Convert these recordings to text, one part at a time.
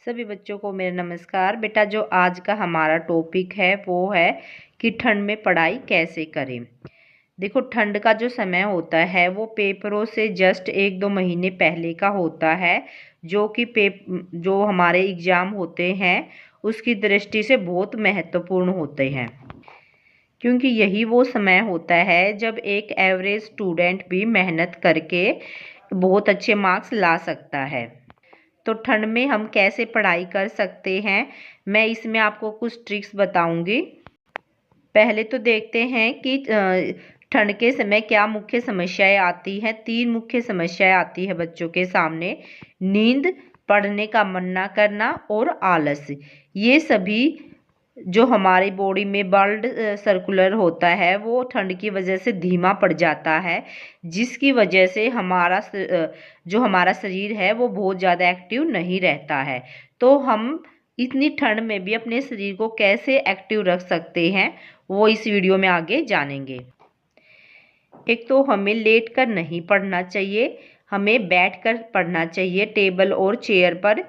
सभी बच्चों को मेरा नमस्कार। बेटा, जो आज का हमारा टॉपिक है वो है कि ठंड में पढ़ाई कैसे करें। देखो, ठंड का जो समय होता है वो पेपरों से जस्ट 1-2 महीने पहले का होता है, जो कि जो हमारे एग्ज़ाम होते हैं उसकी दृष्टि से बहुत महत्वपूर्ण होते हैं, क्योंकि यही वो समय होता है जब एक एवरेज स्टूडेंट भी मेहनत करके बहुत अच्छे मार्क्स ला सकता है। तो ठंड में हम कैसे पढ़ाई कर सकते हैं, मैं इसमें आपको कुछ ट्रिक्स बताऊंगी। पहले तो देखते हैं कि ठंड के समय क्या मुख्य समस्याएं आती हैं। 3 मुख्य समस्याएं आती है बच्चों के सामने: नींद, पढ़ने का मन ना करना और आलस। ये सभी जो हमारी बॉडी में ब्लड सर्कुलर होता है वो ठंड की वजह से धीमा पड़ जाता है, जिसकी वजह से जो हमारा शरीर है वो बहुत ज़्यादा एक्टिव नहीं रहता है। तो हम इतनी ठंड में भी अपने शरीर को कैसे एक्टिव रख सकते हैं वो इस वीडियो में आगे जानेंगे। एक तो हमें लेट कर नहीं पढ़ना चाहिए, हमें बैठ कर पढ़ना चाहिए टेबल और चेयर पर।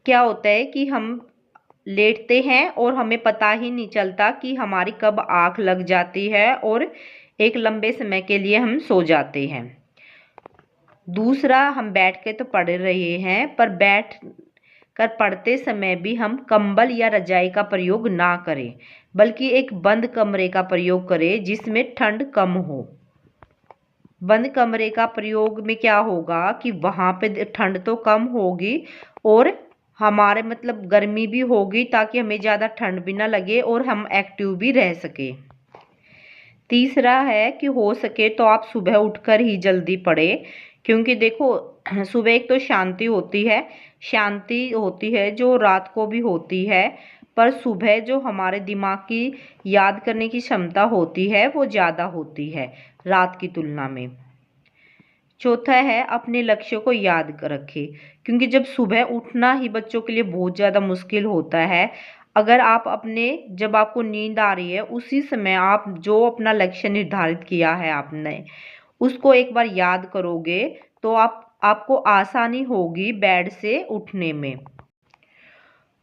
क्या होता है कि हम लेटते हैं और हमें पता ही नहीं चलता कि हमारी कब आँख लग जाती है और एक लंबे समय के लिए हम सो जाते हैं। दूसरा, हम बैठ के तो पढ़ रहे हैं, पर बैठ कर पढ़ते समय भी हम कंबल या रजाई का प्रयोग ना करें, बल्कि एक बंद कमरे का प्रयोग करें जिसमें ठंड कम हो। बंद कमरे का प्रयोग में क्या होगा कि वहाँ पे ठंड तो कम होगी और हमारे गर्मी भी होगी, ताकि हमें ज़्यादा ठंड भी ना लगे और हम एक्टिव भी रह सके। तीसरा है कि हो सके तो आप सुबह उठकर ही जल्दी पढ़ें, क्योंकि देखो, सुबह एक तो शांति होती है जो रात को भी होती है, पर सुबह जो हमारे दिमाग की याद करने की क्षमता होती है वो ज़्यादा होती है रात की तुलना में। चौथा है, अपने लक्ष्य को याद रखें, क्योंकि जब सुबह उठना ही बच्चों के लिए बहुत ज़्यादा मुश्किल होता है। अगर जब आपको नींद आ रही है उसी समय आप जो अपना लक्ष्य निर्धारित किया है आपने, उसको एक बार याद करोगे तो आपको आसानी होगी बेड से उठने में।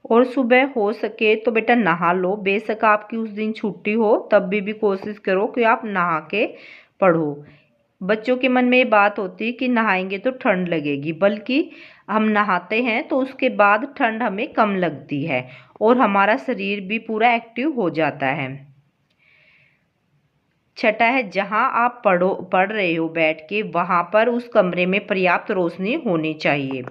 और सुबह हो सके तो बेटा नहा लो। बेशक आपकी उस दिन छुट्टी हो तब भी कोशिश करो कि आप नहा के पढ़ो। बच्चों के मन में ये बात होती है कि नहाएंगे तो ठंड लगेगी, बल्कि हम नहाते हैं तो उसके बाद ठंड हमें कम लगती है और हमारा शरीर भी पूरा एक्टिव हो जाता है। छठा है, जहां आप पढ़ रहे हो बैठ के, वहां पर उस कमरे में पर्याप्त रोशनी होनी चाहिए।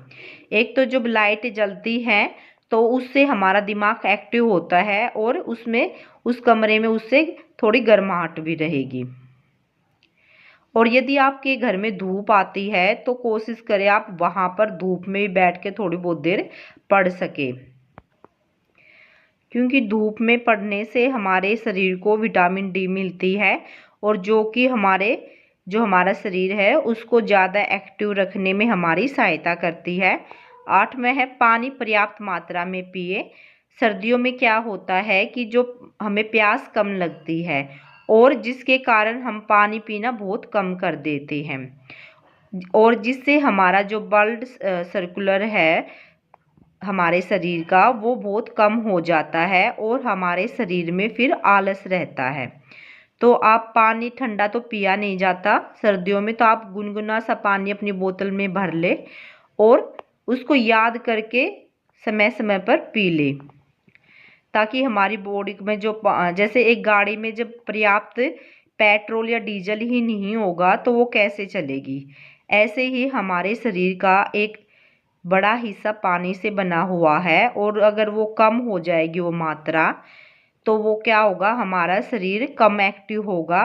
एक तो जब लाइट जलती है तो उससे हमारा दिमाग एक्टिव होता है और उस कमरे में उससे थोड़ी गर्माहट भी रहेगी। और यदि आपके घर में धूप आती है तो कोशिश करें आप वहां पर धूप में भी बैठ के थोड़ी बहुत देर पढ़ सके, क्योंकि धूप में पढ़ने से हमारे शरीर को विटामिन डी मिलती है और जो हमारा शरीर है उसको ज़्यादा एक्टिव रखने में हमारी सहायता करती है। 8 में है, पानी पर्याप्त मात्रा में पिए। सर्दियों में क्या होता है कि जो हमें प्यास कम लगती है और जिसके कारण हम पानी पीना बहुत कम कर देते हैं, और जिससे हमारा जो ब्लड सर्कुलर है हमारे शरीर का वो बहुत कम हो जाता है और हमारे शरीर में फिर आलस रहता है। तो आप पानी ठंडा तो पिया नहीं जाता सर्दियों में, तो आप गुनगुना सा पानी अपनी बोतल में भर ले और उसको याद करके समय समय पर पी ले, ताकि हमारी बॉडी में जैसे एक गाड़ी में जब पर्याप्त पेट्रोल या डीजल ही नहीं होगा तो वो कैसे चलेगी, ऐसे ही हमारे शरीर का एक बड़ा हिस्सा पानी से बना हुआ है और अगर वो कम हो जाएगी वो मात्रा, तो वो क्या होगा, हमारा शरीर कम एक्टिव होगा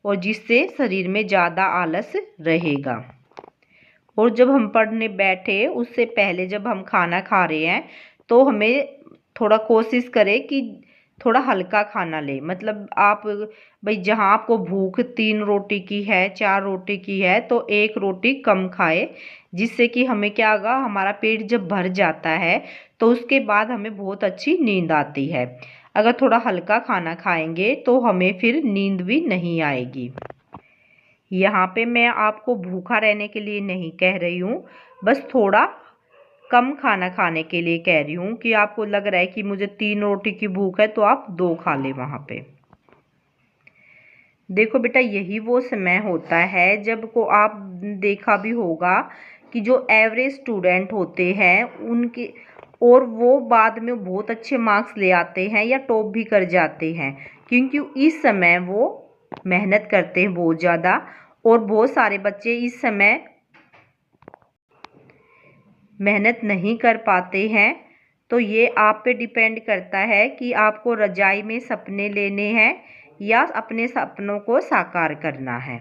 और जिससे शरीर में ज़्यादा आलस रहेगा। और जब हम पढ़ने बैठे उससे पहले जब हम खाना खा रहे हैं तो हमें थोड़ा कोशिश करें कि थोड़ा हल्का खाना ले। आप भाई, जहाँ आपको भूख 3 रोटी की है, 4 रोटी की है, तो 1 रोटी कम खाए, जिससे कि हमें क्या होगा, हमारा पेट जब भर जाता है तो उसके बाद हमें बहुत अच्छी नींद आती है। अगर थोड़ा हल्का खाना खाएंगे तो हमें फिर नींद भी नहीं आएगी। यहाँ पे मैं आपको भूखा रहने के लिए नहीं कह रही हूँ, बस थोड़ा कम खाना खाने के लिए कह रही हूँ कि आपको लग रहा है कि मुझे 3 रोटी की भूख है तो आप 2 खा लें वहाँ पे। देखो बेटा, यही वो समय होता है जब को आप देखा भी होगा कि जो एवरेज स्टूडेंट होते हैं उनके और वो बाद में बहुत अच्छे मार्क्स ले आते हैं या टॉप भी कर जाते हैं, क्योंकि इस समय वो मेहनत करते हैं बहुत ज़्यादा। और बहुत सारे बच्चे इस समय मेहनत नहीं कर पाते हैं। तो ये आप पे डिपेंड करता है कि आपको रजाई में सपने लेने हैं या अपने सपनों को साकार करना है।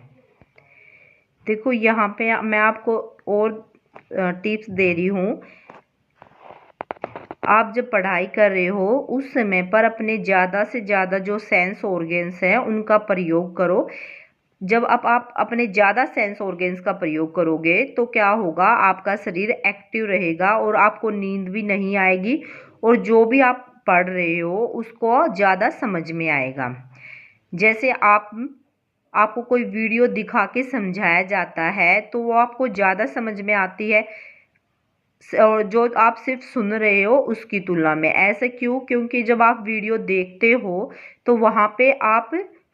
देखो यहाँ पे मैं आपको और टिप्स दे रही हूँ। आप जब पढ़ाई कर रहे हो उस समय पर अपने ज़्यादा से ज़्यादा जो सेंस ऑर्गन्स हैं उनका प्रयोग करो। जब आप अपने ज़्यादा सेंस ऑर्गन्स का प्रयोग करोगे तो क्या होगा, आपका शरीर एक्टिव रहेगा और आपको नींद भी नहीं आएगी और जो भी आप पढ़ रहे हो उसको ज़्यादा समझ में आएगा। जैसे आपको कोई वीडियो दिखा के समझाया जाता है तो वो आपको ज़्यादा समझ में आती है और जो आप सिर्फ सुन रहे हो उसकी तुलना में। ऐसे क्यों? क्योंकि जब आप वीडियो देखते हो तो वहाँ पे आप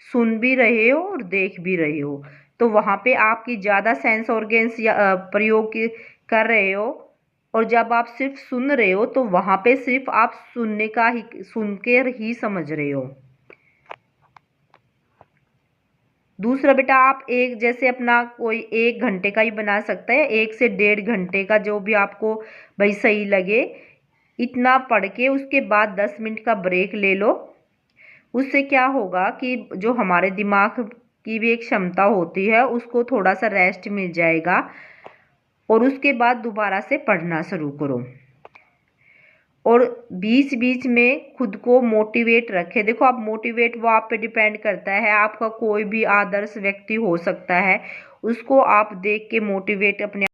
सुन भी रहे हो और देख भी रहे हो, तो वहाँ पे आपकी ज़्यादा सेंस ऑर्गन्स या प्रयोग कर रहे हो। और जब आप सिर्फ सुन रहे हो तो वहाँ पे सिर्फ आप सुन के ही समझ रहे हो। दूसरा बेटा, आप एक जैसे अपना कोई 1 घंटे का ही बना सकता है, 1 से 1.5 घंटे का, जो भी आपको भाई सही लगे। इतना पढ़ के उसके बाद 10 मिनट का ब्रेक ले लो। उससे क्या होगा कि जो हमारे दिमाग की भी एक क्षमता होती है उसको थोड़ा सा रेस्ट मिल जाएगा और उसके बाद दोबारा से पढ़ना शुरू करो। और बीच बीच में खुद को मोटिवेट रखें। देखो, आप मोटिवेट वो आप पे डिपेंड करता है, आपका कोई भी आदर्श व्यक्ति हो सकता है, उसको आप देख के मोटिवेट अपने